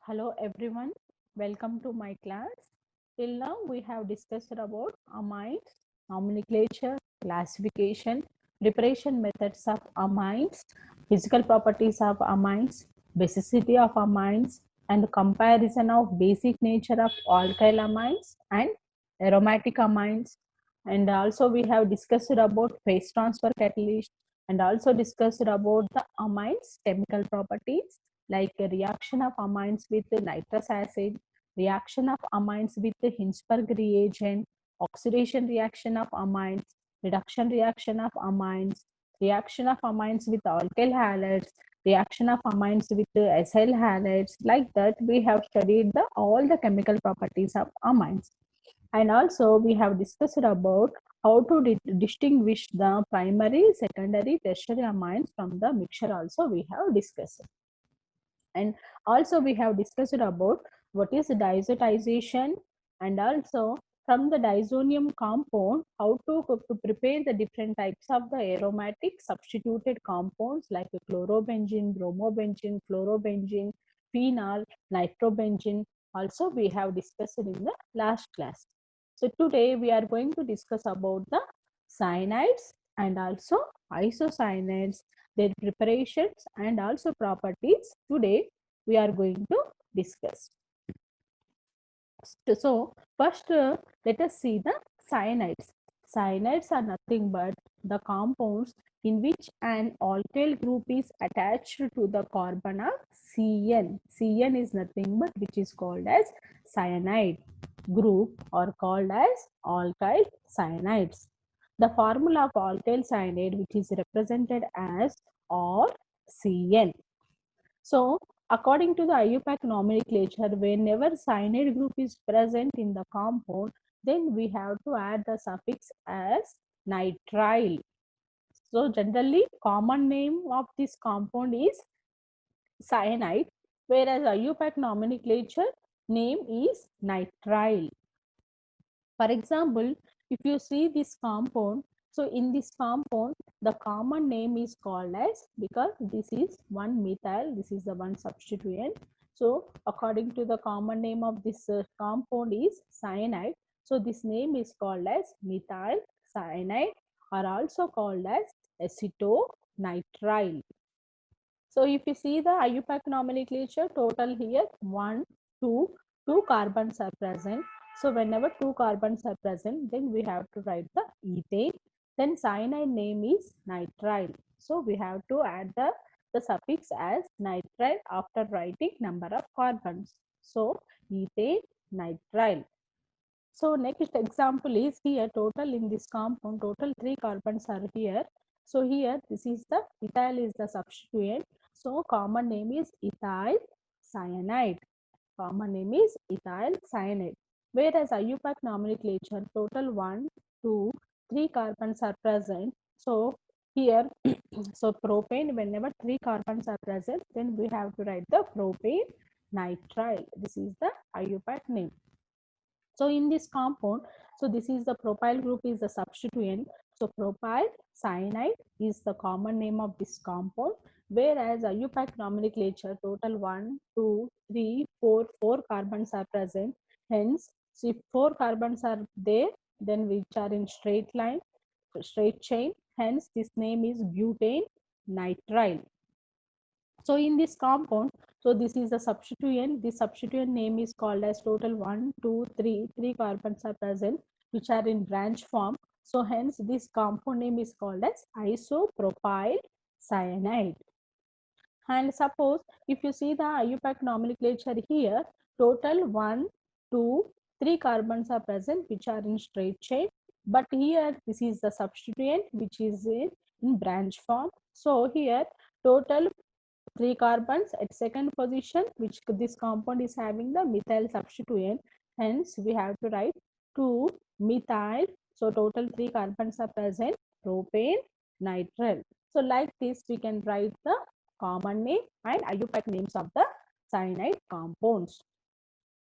Hello everyone, welcome to my class. Till now we have discussed about amines, nomenclature, classification, preparation methods of amines, physical properties of amines, basicity of amines, and comparison of basic nature of alkyl amines and aromatic amines. And also we have discussed about phase transfer catalyst and also discussed about the amines chemical properties like a reaction of amines with nitrous acid, reaction of amines with the Hinsberg reagent, oxidation reaction of amines, reduction reaction of amines, reaction of amines with alkyl halides, reaction of amines with the acyl halides. Like that, we have studied all the chemical properties of amines. And also, we have discussed about how to distinguish the primary, secondary, tertiary amines from the mixture. Also, we have discussed. And also we have discussed about what is diazotization, and also from the diazonium compound how to prepare the different types of the aromatic substituted compounds like chlorobenzene, bromobenzene, chlorobenzene, phenol, nitrobenzene. Also we have discussed in the last class. So today we are going to discuss about the cyanides and also isocyanates, their preparations and also properties. Today we are going to discuss. So first let us see the cyanides. Cyanides are nothing but the compounds in which an alkyl group is attached to the carbon of CN. CN is nothing but which is called as cyanide group or called as alkyl cyanides. The formula of alkyl cyanide which is represented as RCN. So, according to the IUPAC nomenclature, whenever cyanide group is present in the compound, then we have to add the suffix as nitrile. So, generally, common name of this compound is cyanide, whereas IUPAC nomenclature name is nitrile. For example, if you see this compound, so in this compound, the common name is called as, because this is one methyl, this is the one substituent. So according to the common name of this compound is cyanide. So this name is called as methyl cyanide, or also called as acetonitrile. So if you see the IUPAC nomenclature, total here 1, 2, 2 carbons are present. So whenever 2 carbons are present, then we have to write the ethane. Then cyanide name is nitrile. So we have to add the suffix as nitrile after writing number of carbons. So ethane, nitrile. So next example is here, total in this compound, total 3 carbons are here. So here this is the ethyl is the substituent. So common name is ethyl cyanide. Common name is ethyl cyanide. Whereas IUPAC nomenclature, total 1, 2, 3 carbons are present. So here, so propane, whenever 3 carbons are present, then we have to write the propane nitrile. This is the IUPAC name. So in this compound, so this is the propyl group is the substituent. So propyl cyanide is the common name of this compound, whereas IUPAC nomenclature total 1, 2, 3, 4, 4 carbons are present. Hence, so if 4 carbons are there, then which are in straight line, straight chain. Hence, this name is butane nitrile. So in this compound, so this is the substituent. This substituent name is called as total 1, 2, 3. 3 carbons are present, which are in branch form. So hence this compound name is called as isopropyl cyanide. And suppose if you see the IUPAC nomenclature here, total 1, 2, 3 carbons are present, which are in straight chain. But here this is the substituent which is in branch form. So here total 3 carbons at second position, which this compound is having the methyl substituent. Hence, we have to write 2 methyl. So, total 3 carbons are present, propane nitrile. So, like this, we can write the common name and IUPAC names of the cyanide compounds.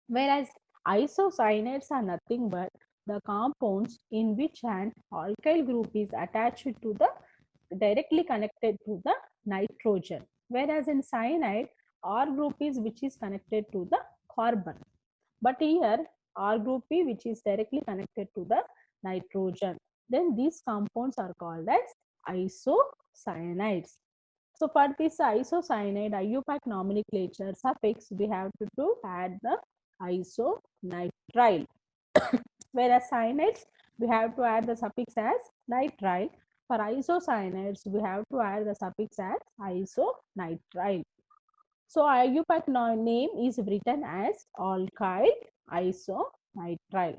Whereas isocyanates are nothing but the compounds in which an alkyl group is attached to the directly connected to the nitrogen. Whereas in cyanide, R group is which is connected to the carbon. But here R group P which is directly connected to the nitrogen. Then these compounds are called as isocyanides. So for this isocyanide IUPAC nomenclature suffix, we have to add the isonitrile. Whereas cyanides, we have to add the suffix as nitrile. For isocyanides, we have to add the suffix as isonitrile. So IUPAC name is written as alkyl isonitrile.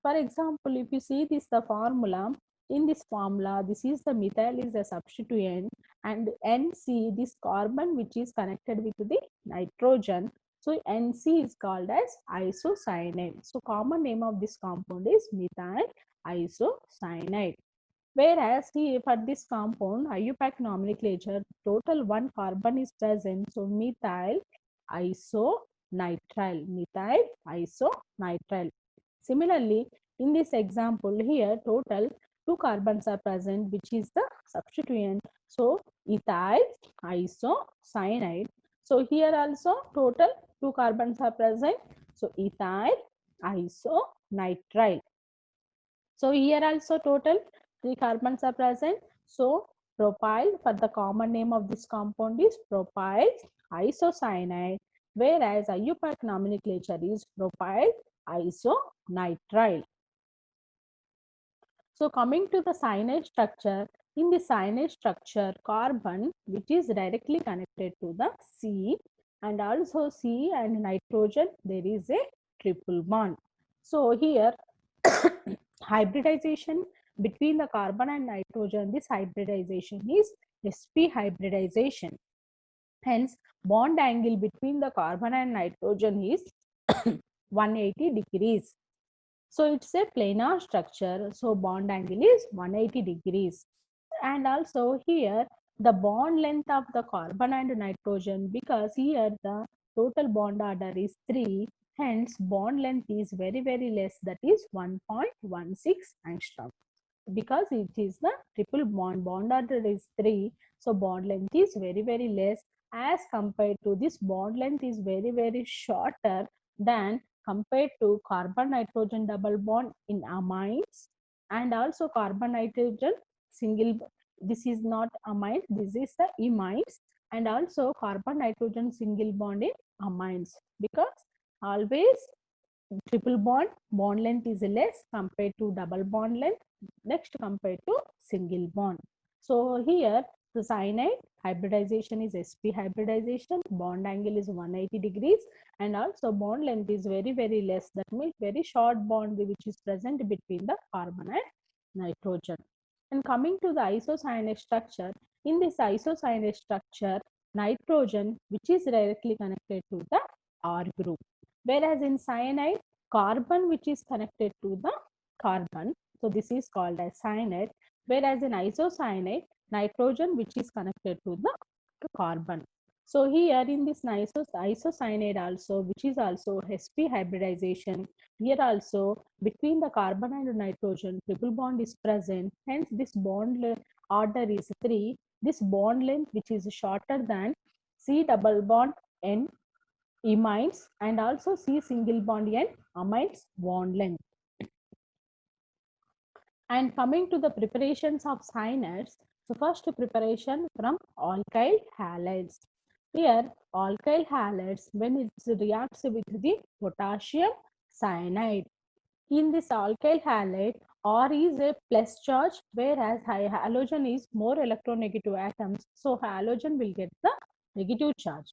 For example, if you see this the formula, in this formula, this is the methyl is a substituent, and NC, this carbon which is connected with the nitrogen. So NC is called as isocyanide. So common name of this compound is methyl isocyanide. Whereas here for this compound, IUPAC nomenclature, total one carbon is present. So methyl isonitrile, methyl isonitrile. Similarly, in this example here, total two carbons are present, which is the substituent. So ethyl isocyanide. So here also total two carbons are present. So ethyl isonitrile. So here also total three carbons are present. So propyl, for the common name of this compound is propyl isocyanide, whereas IUPAC nomenclature is propyl isonitrile. So coming to the cyanide structure, in the cyanide structure, carbon which is directly connected to the C, and also C and nitrogen, there is a triple bond. So here hybridization between the carbon and nitrogen, this hybridization is sp hybridization. Hence, bond angle between the carbon and nitrogen is 180 degrees. So it's a planar structure. So bond angle is 180 degrees. And also here the bond length of the carbon and nitrogen, because here the total bond order is 3. Hence bond length is very less, that is 1.16 angstrom. Because it is the triple bond order is 3. So bond length is very less as compared to this bond length is very shorter than compared to carbon nitrogen double bond in amines, and also carbon nitrogen single, this is not amine, this is the imines, and also carbon nitrogen single bond in amines, because always triple bond length is less compared to double bond length, next compared to single bond. So here the cyanide hybridization is sp hybridization, bond angle is 180 degrees, and also bond length is very less, that means very short bond which is present between the carbon and nitrogen. And coming to the isocyanide structure, in this isocyanide structure, nitrogen which is directly connected to the R group, whereas in cyanide, carbon which is connected to the carbon, so this is called as cyanide, whereas in isocyanide, nitrogen which is connected to the carbon. So here in this isocyanide also, which is also sp hybridization, here also between the carbon and nitrogen triple bond is present, hence this bond order is 3. This bond length which is shorter than C double bond N imines, and also C single bond N amines bond length. And coming to the preparations of cyanides, so first preparation from alkyl halides. Here alkyl halides, when it reacts with the potassium cyanide, in this alkyl halide, R is a plus charge, whereas halogen is more electronegative atoms, so halogen will get the negative charge.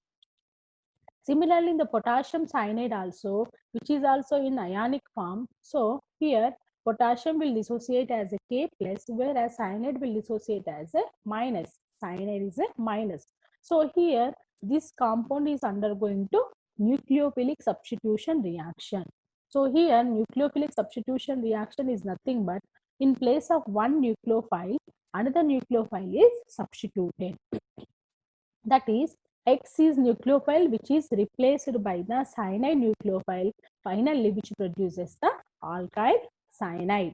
Similarly, in the potassium cyanide also, which is also in ionic form, so here potassium will dissociate as a K plus, whereas cyanide will dissociate as a minus. Cyanide is a minus. So here this compound is undergoing to nucleophilic substitution reaction. So here nucleophilic substitution reaction is nothing but in place of one nucleophile, another nucleophile is substituted. That is, X is nucleophile which is replaced by the cyanide nucleophile, finally which produces the alkyl cyanide.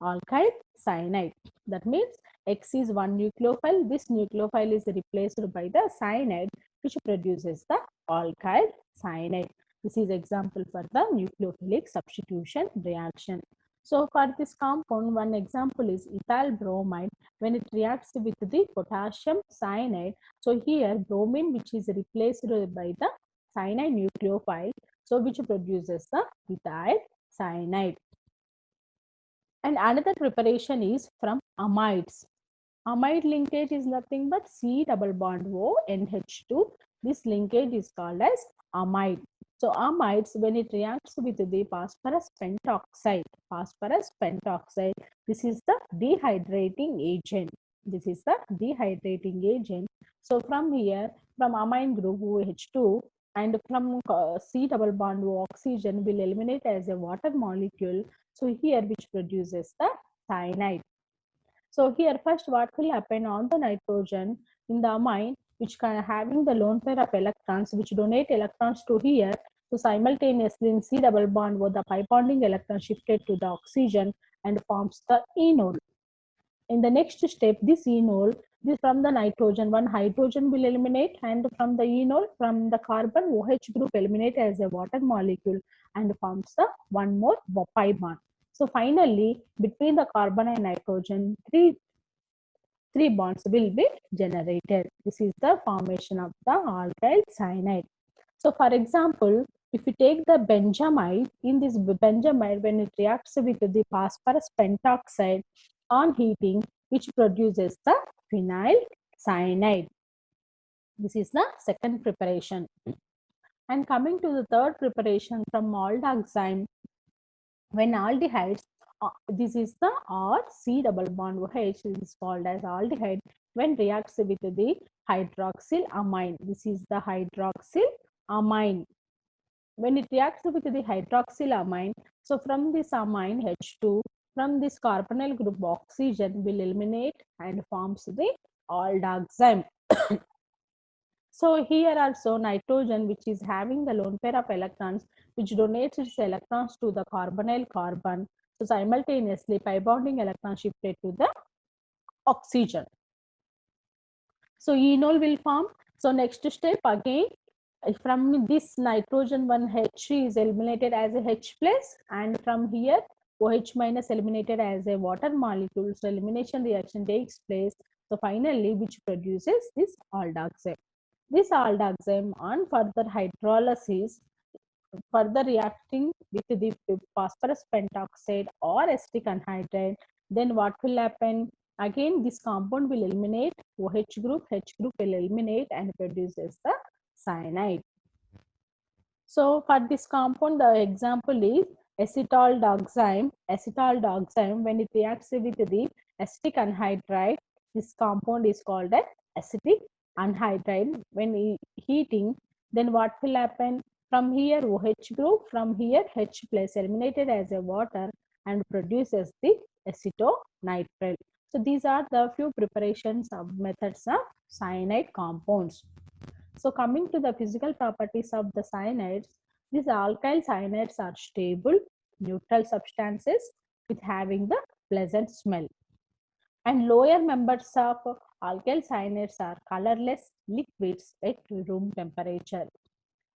Alkyl cyanide. That means X is one nucleophile, this nucleophile is replaced by the cyanide, which produces the alkyl cyanide. This is example for the nucleophilic substitution reaction. So for this compound, one example is ethyl bromide when it reacts with the potassium cyanide. So here bromine, which is replaced by the cyanide nucleophile, so which produces the ethyl cyanide. And another preparation is from amides. Amide linkage is nothing but C double bond O NH2. This linkage is called as amide. So amides, when it reacts with the phosphorus pentoxide, this is the dehydrating agent. This is the dehydrating agent. So from here, from amine group OH2 and from C double bond O oxygen will eliminate as a water molecule. So here which produces the cyanide. So here first what will happen on the nitrogen in the amine which can having the lone pair of electrons which donate electrons to here. So simultaneously in C double bond with the pi bonding electron shifted to the oxygen and forms the enol. In the next step, this enol, this from the nitrogen, one hydrogen will eliminate, and from the enol, from the carbon, OH group eliminate as a water molecule and forms the one more pi bond. So finally, between the carbon and nitrogen, three bonds will be generated. This is the formation of the alkyl cyanide. So for example, if you take the benzamide, in this benzamide, when it reacts with the phosphorus pentoxide on heating, which produces the phenyl cyanide. This is the second preparation. And coming to the third preparation from aldoxime, when aldehydes, this is the R C double bond OH is called as aldehyde when reacts with the hydroxylamine. This is the hydroxylamine. When it reacts with the hydroxylamine, so from this amine H2, from this carbonyl group oxygen will eliminate and forms the aldoxime. So here also nitrogen, which is having the lone pair of electrons, which donates its electrons to the carbonyl carbon. So simultaneously pi bonding electron shifted to the oxygen. So enol will form. So next step again, from this nitrogen one H is eliminated as a H plus, and from here OH minus eliminated as a water molecule. So elimination reaction takes place. So finally, which produces this aldoxime. This aldoxime on further hydrolysis, further reacting with the phosphorus pentoxide or acetic anhydride, then what will happen? Again, this compound will eliminate OH group, H group will eliminate and produces the cyanide. So for this compound, the example is acetaldoxime. Acetaldoxime, when it reacts with the acetic anhydride, this compound is called as acetic anhydride. When heating, then what will happen? From here OH group, from here H plus eliminated as a water and produces the acetonitrile. So these are the few preparations of methods of cyanide compounds. So coming to the physical properties of the cyanides, these alkyl cyanides are stable, neutral substances with having the pleasant smell. And lower members of alkyl cyanides are colorless liquids at room temperature,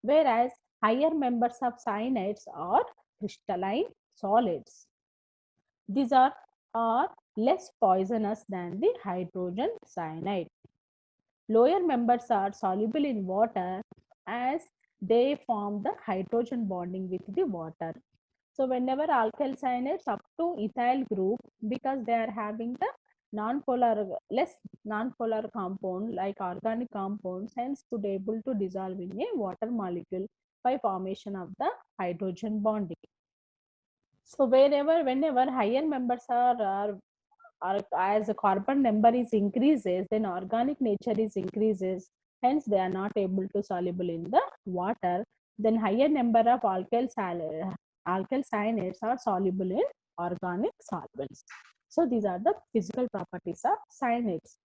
whereas higher members of cyanides are crystalline solids. These are less poisonous than the hydrogen cyanide. Lower members are soluble in water as they form the hydrogen bonding with the water. So whenever alkyl cyanides up to ethyl group, because they are having the less non-polar compound like organic compounds, hence could able to dissolve in a water molecule by formation of the hydrogen bonding. So whenever higher members are as the carbon number is increases, then organic nature is increases, hence they are not able to soluble in the water. Then higher number of alkyl cyanides are soluble in organic solvents. So these are the physical properties of cyanides.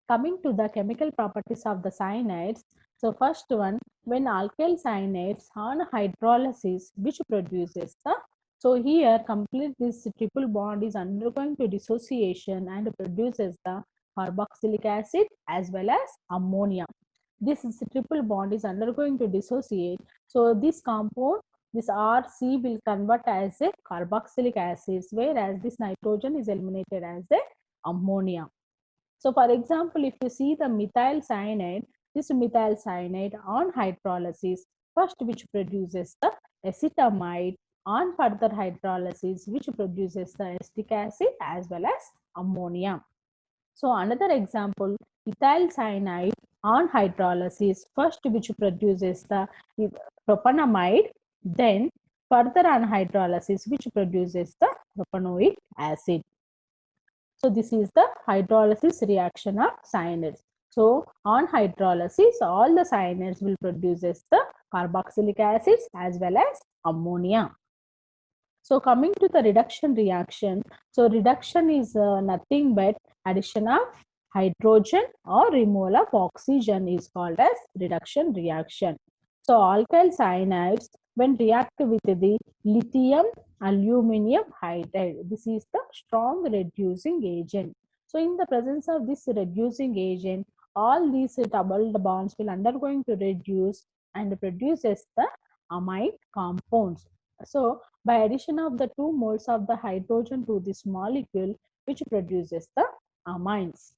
Coming to the chemical properties of the cyanides, so first one, when alkyl cyanides on hydrolysis, which produces the, so here complete this triple bond is undergoing to dissociation and produces the carboxylic acid as well as ammonia. this is triple bond is undergoing to dissociate. So this compound, this RC will convert as a carboxylic acid, whereas this nitrogen is eliminated as a ammonia. So for example, if you see the methyl cyanide, this methyl cyanide on hydrolysis, first which produces the acetamide, on further hydrolysis which produces the acetic acid as well as ammonia. So another example, ethyl cyanide on hydrolysis, first which produces the propanamide, then further on hydrolysis which produces the propanoic acid. So this is the hydrolysis reaction of cyanides. So on hydrolysis, all the cyanides will produce the carboxylic acids as well as ammonia. So coming to the reduction reaction, so reduction is nothing but addition of hydrogen or removal of oxygen is called as reduction reaction. So alkyl cyanides when react with the lithium aluminum hydride, this is the strong reducing agent. So in the presence of this reducing agent, all these double bonds will undergoing to reduce and produces the amine compounds. So by addition of the 2 moles of the hydrogen to this molecule which produces the amines.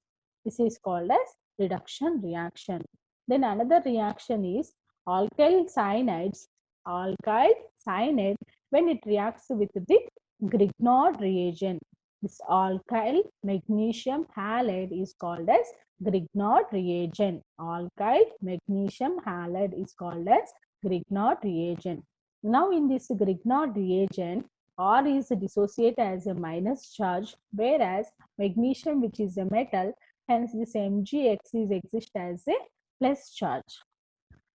This is called as reduction reaction. Then another reaction is alkyl cyanides. Alkyl cyanide when it reacts with the Grignard reagent. This alkyl magnesium halide is called as Grignard reagent. Alkyl magnesium halide is called as Grignard reagent. Now in this Grignard reagent, R is dissociated as a minus charge, whereas magnesium, which is a metal, hence this Mgx is exist as a plus charge.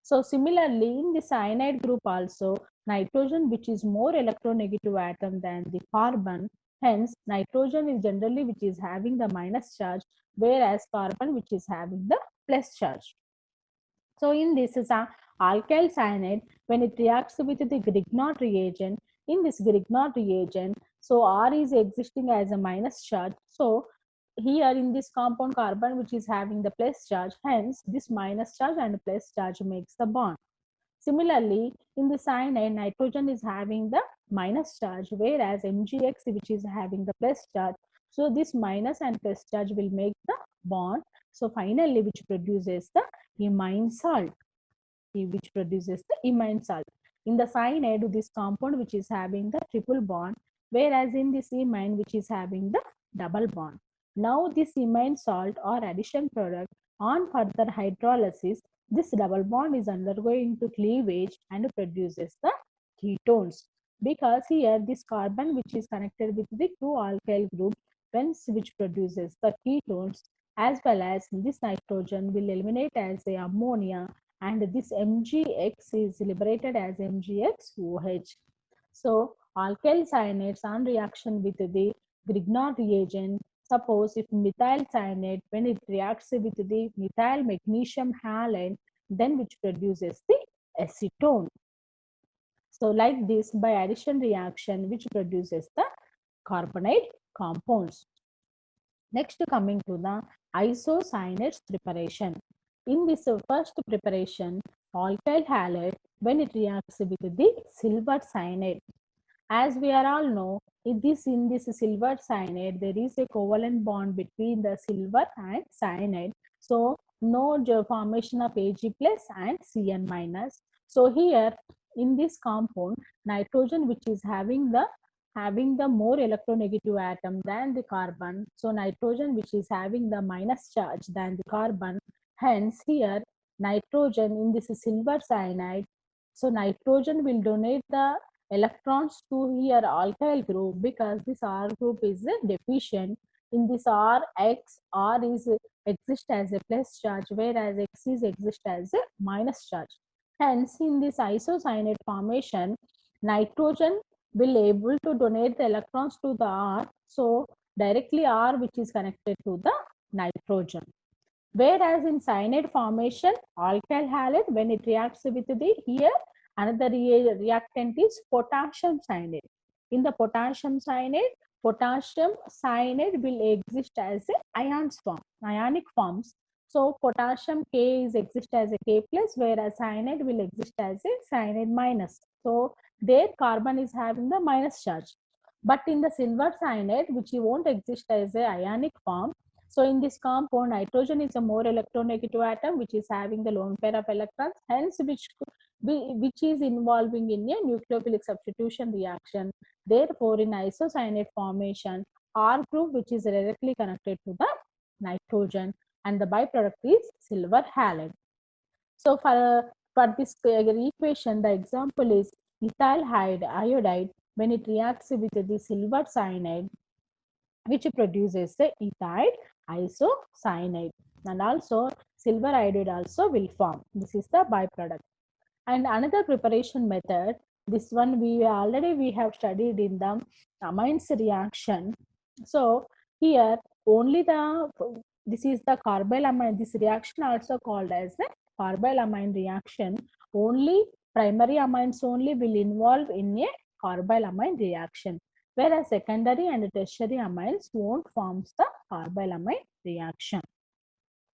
So similarly, in the cyanide group also, nitrogen, which is more electronegative atom than the carbon, hence nitrogen is generally which is having the minus charge, whereas carbon which is having the plus charge. So in this is a alkyl cyanide when it reacts with the Grignard reagent. In this Grignard reagent, so R is existing as a minus charge. So here in this compound carbon which is having the plus charge, hence this minus charge and plus charge makes the bond. Similarly, in the cyanide, nitrogen is having the minus charge, whereas Mgx which is having the plus charge. So this minus and plus charge will make the bond. So finally, which produces the imine salt, which produces the imine salt. In the cyanide, this compound which is having the triple bond, whereas in this imine which is having the double bond. Now this imine salt or addition product on further hydrolysis, this double bond is undergoing to cleavage and produces the ketones. Because here this carbon which is connected with the two alkyl group, which produces the ketones, as well as this nitrogen will eliminate as a ammonia, and this Mgx is liberated as MgXOH. So alkyl cyanides on reaction with the Grignard reagent, suppose if methyl cyanide when it reacts with the methyl magnesium halide, then which produces the acetone. So like this, by addition reaction which produces the carbonate compounds. Next, coming to the isocyanates preparation. In this first preparation, alkyl halide when it reacts with the silver cyanide. As we are all know, in this silver cyanide, there is a covalent bond between the silver and cyanide. So no formation of Ag plus and Cn minus. So here in this compound, nitrogen which is having the more electronegative atom than the carbon. So nitrogen which is having the minus charge than the carbon. Hence here nitrogen in this silver cyanide. So nitrogen will donate the electrons to here alkyl group because this R group is deficient. In this R is exist as a plus charge, whereas X is exist as a minus charge. Hence, in this isocyanate formation, nitrogen will able to donate the electrons to the R. So directly R which is connected to the nitrogen. Whereas in cyanide formation, alkyl halide, when it reacts with the here, another reactant is potassium cyanide. In the potassium cyanide will exist as a ionic forms. So potassium K is exist as a K plus, whereas cyanide will exist as a cyanide minus. So their carbon is having the minus charge. But in the silver cyanide, which won't exist as a ionic form, so in this compound, nitrogen is a more electronegative atom, which is having the lone pair of electrons, hence which is involving in a nucleophilic substitution reaction. Therefore, in isocyanate formation, R group, which is directly connected to the nitrogen, and the byproduct is silver halide. So for this equation, the example is ethyl iodide when it reacts with the silver cyanide, which produces the ethyl isocyanide, and also silver iodide also will form. This is the byproduct. And another preparation method, this one we have studied in the amines reaction. So here only this is the carbylamine. This reaction also called as the carbylamine reaction. Only primary amines only will involve in a carbylamine reaction, whereas secondary and tertiary amines won't form the carbylamine reaction.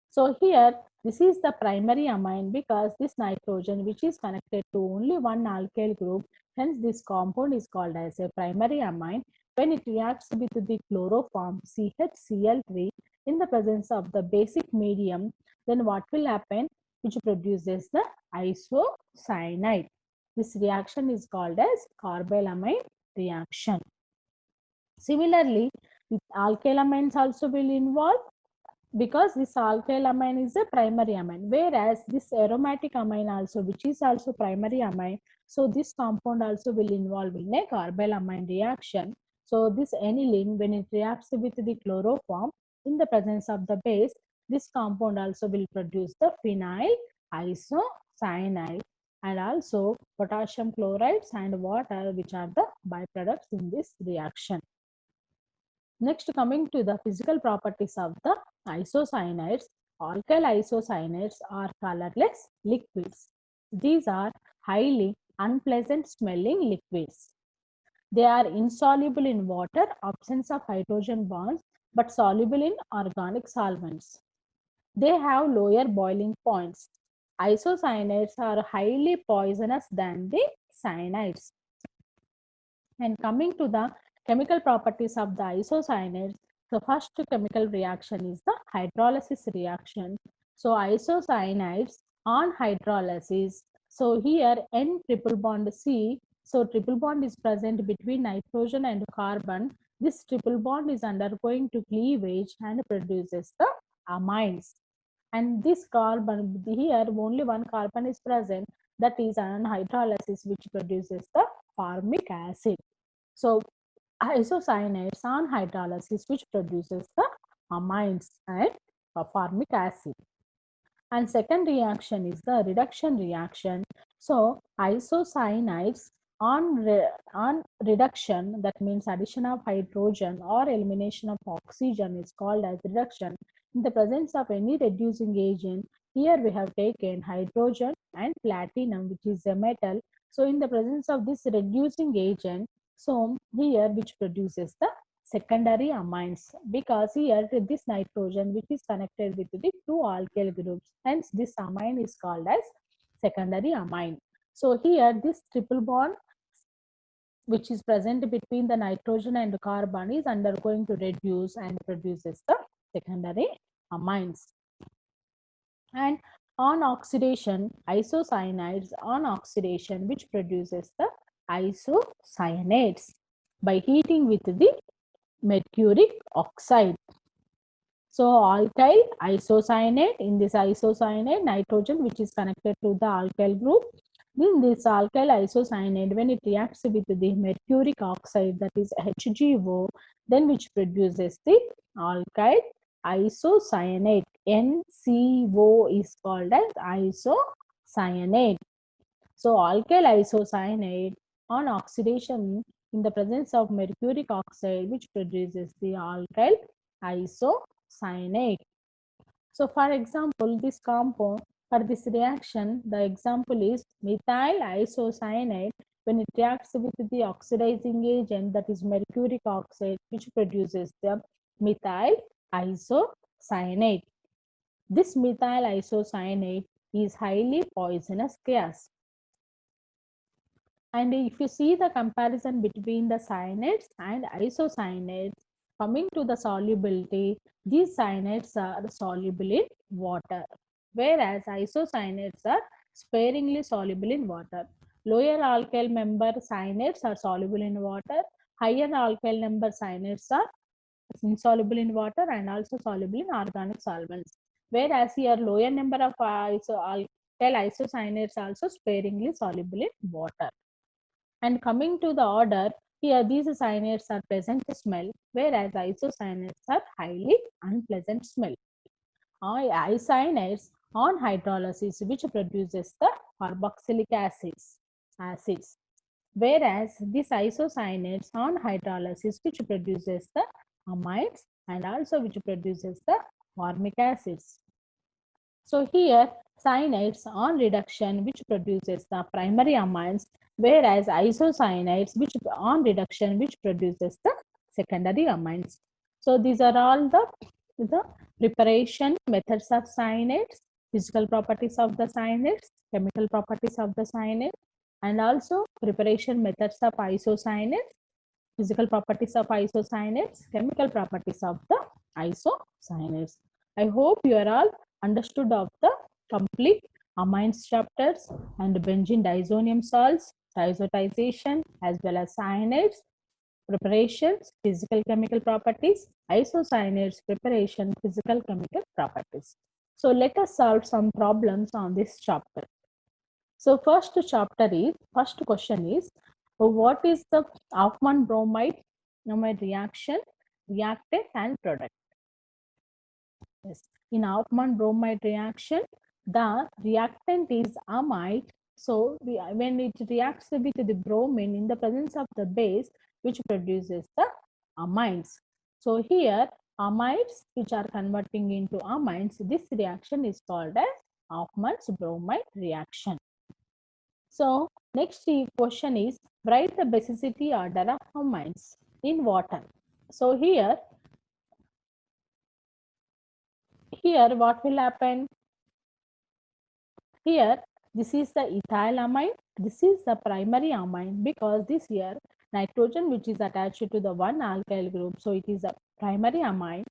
So here, this is the primary amine because this nitrogen, which is connected to only one alkyl group, hence this compound is called as a primary amine. When it reacts with the chloroform CHCl3 in the presence of the basic medium, then what will happen? Which produces the isocyanide. This reaction is called as carbylamine reaction. Similarly, with alkyl amines also will involve, because this alkyl amine is a primary amine, whereas this aromatic amine also, which is also primary amine, so this compound also will involve in a carbylamine reaction. So this aniline, when it reacts with the chloroform in the presence of the base, this compound also will produce the phenyl isocyanide, and also potassium chlorides and water, which are the byproducts in this reaction. Next, coming to the physical properties of the isocyanates, alkyl isocyanates are colorless liquids. These are highly unpleasant smelling liquids. They are insoluble in water, absence of hydrogen bonds, but soluble in organic solvents. They have lower boiling points. Isocyanates are highly poisonous than the cyanides. And coming to the chemical properties of the isocyanates, the first chemical reaction is the hydrolysis reaction. So isocyanates on hydrolysis. So here N triple bond C. So triple bond is present between nitrogen and carbon. This triple bond is undergoing to cleavage and produces the amines. And this carbon here, only one carbon is present, that is on hydrolysis, which produces the formic acid. So isocyanates on hydrolysis, which produces the amines and formic acid. And second reaction is the reduction reaction. So isocyanates on reduction, that means addition of hydrogen or elimination of oxygen, is called as reduction. In the presence of any reducing agent, here we have taken hydrogen and platinum, which is a metal. So in the presence of this reducing agent, so here which produces the secondary amines, because here this nitrogen, which is connected with the two alkyl groups, hence this amine is called as secondary amine. So here this triple bond, which is present between the nitrogen and carbon, is undergoing to reduce and produces the secondary amines. And on oxidation, isocyanides on oxidation, which produces the isocyanates by heating with the mercuric oxide. So alkyl isocyanate, in this isocyanate, nitrogen, which is connected to the alkyl group. In this alkyl isocyanate, when it reacts with the mercuric oxide, that is HgO, then which produces the alkyl isocyanate. NCO is called as isocyanate. So alkyl isocyanate on oxidation in the presence of mercuric oxide, which produces the alkyl isocyanate. So for example, this compound, for this reaction, the example is methyl isocyanate when it reacts with the oxidizing agent, that is mercuric oxide, which produces the methyl isocyanate. This methyl isocyanate is highly poisonous gas. And if you see the comparison between the cyanates and isocyanates, coming to the solubility, these cyanates are soluble in water, whereas isocyanates are sparingly soluble in water. Lower alkyl member cyanates are soluble in water. Higher alkyl number cyanates are insoluble in water and also soluble in organic solvents. Whereas here lower number of alkyl isocyanates also sparingly soluble in water. And coming to the order, here these cyanates are pleasant smell, whereas isocyanates are highly unpleasant smell. Isocyanates on hydrolysis, which produces the carboxylic acids, whereas these isocyanates on hydrolysis, which produces the amines and also which produces the formic acids. So here cyanates on reduction, which produces the primary amines, whereas isocyanates which on reduction, which produces the secondary amines. So these are all the preparation methods of cyanates, physical properties of the cyanates, chemical properties of the cyanates, and also preparation methods of isocyanates, physical properties of isocyanates, chemical properties of the isocyanates. I hope you are all understood of the complete amines chapters and benzene diazonium salts, diazotization, as well as cyanates, preparations, physical chemical properties, isocyanates, preparation, physical chemical properties. So let us solve some problems on this chapter. So first question is, what is the Hoffman bromide reaction, reactant and product? Yes. In Hoffman bromide reaction, the reactant is amide. So when it reacts with the bromine in the presence of the base, which produces the amines. So here amides which are converting into amines, this reaction is called as Hoffman's bromide reaction. So next question is, write the basicity order of amines in water. So here what will happen? Here this is the ethyl amine, this is the primary amine, because this here nitrogen which is attached to the one alkyl group, so it is a primary amine.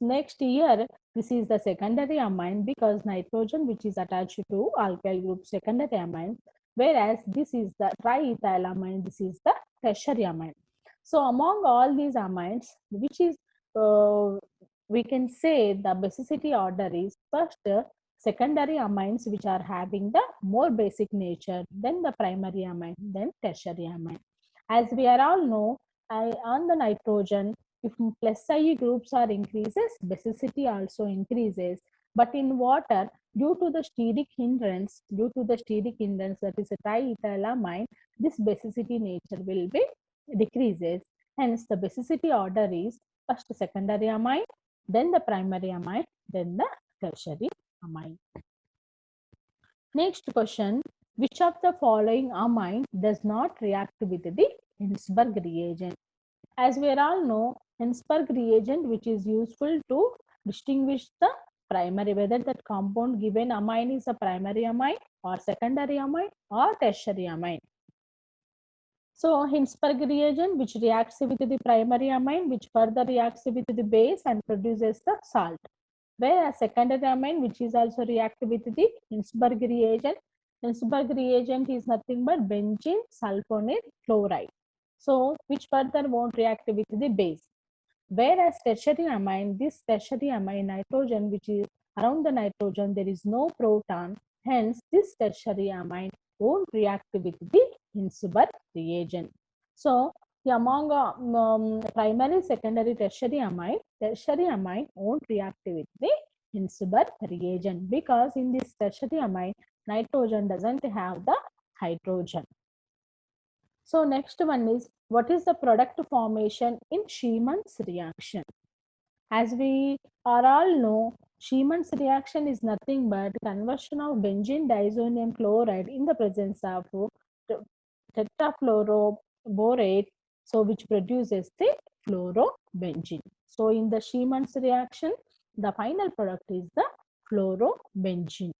Next here this is the secondary amine, because nitrogen which is attached to alkyl group, secondary amine, whereas this is the triethylamine, this is the tertiary amine. So among all these amines, which is we can say the basicity order is first secondary amines which are having the more basic nature, then the primary amine, then tertiary amine. As we are all know, on the nitrogen, if plus I groups are increases, basicity also increases. But in water, due to the steric hindrance, that is a triethylamine, this basicity nature will be decreases. Hence, the basicity order is first secondary amine, then the primary amine, then the tertiary amine. Next question, which of the following amine does not react with the Hinsberg reagent? As we all know, Hinsberg reagent which is useful to distinguish the primary, whether that compound given amine is a primary amine or secondary amine or tertiary amine. So Hinsberg reagent which reacts with the primary amine, which further reacts with the base and produces the salt. Whereas secondary amine which is also react with the Hinsberg reagent. Hinsberg reagent is nothing but benzene sulfonate chloride. So which further won't react with the base. Whereas tertiary amine, this tertiary amine nitrogen which is around the nitrogen, there is no proton. Hence this tertiary amine won't react with the Hinsberg reagent. So among primary, secondary, tertiary amine won't react with the Hinsberg reagent, because in this tertiary amine, nitrogen doesn't have the hydrogen. So next one is, what is the product formation in Siemens reaction? As we are all know, Siemens reaction is nothing but conversion of benzene diazonium chloride in the presence of tetrafluoroborate, so which produces the fluorobenzene. So in the Siemens reaction, the final product is the fluorobenzene.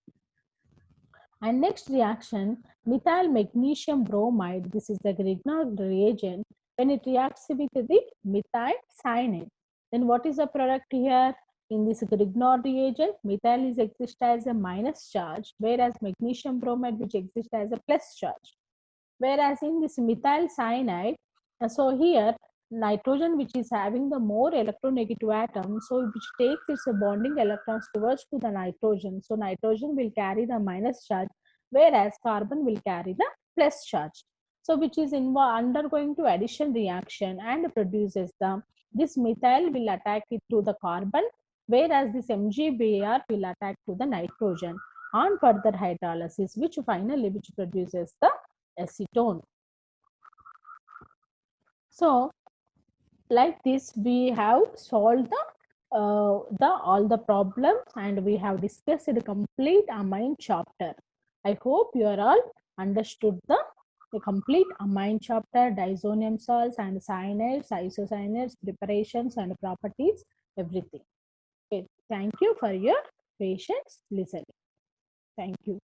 And next reaction, methyl magnesium bromide. This is the Grignard reagent. When it reacts with the methyl cyanide, then what is the product here? In this Grignard reagent, methyl is exist as a minus charge, whereas magnesium bromide which exists as a plus charge. Whereas in this methyl cyanide, so here nitrogen which is having the more electronegative atom, so which takes its bonding electrons towards to the nitrogen. So nitrogen will carry the minus charge, whereas carbon will carry the plus charge. So which is undergoing to addition reaction and produces the, this methyl will attack it to the carbon, whereas this MgBr will attack to the nitrogen on further hydrolysis, which finally which produces the acetone. So like this we have solved the all the problems, and we have discussed the complete amine chapter. I hope you are all understood the complete amine chapter, diazonium salts and cyanides, isocyanates, preparations and properties, everything. Okay, thank you for your patience listening. Thank you.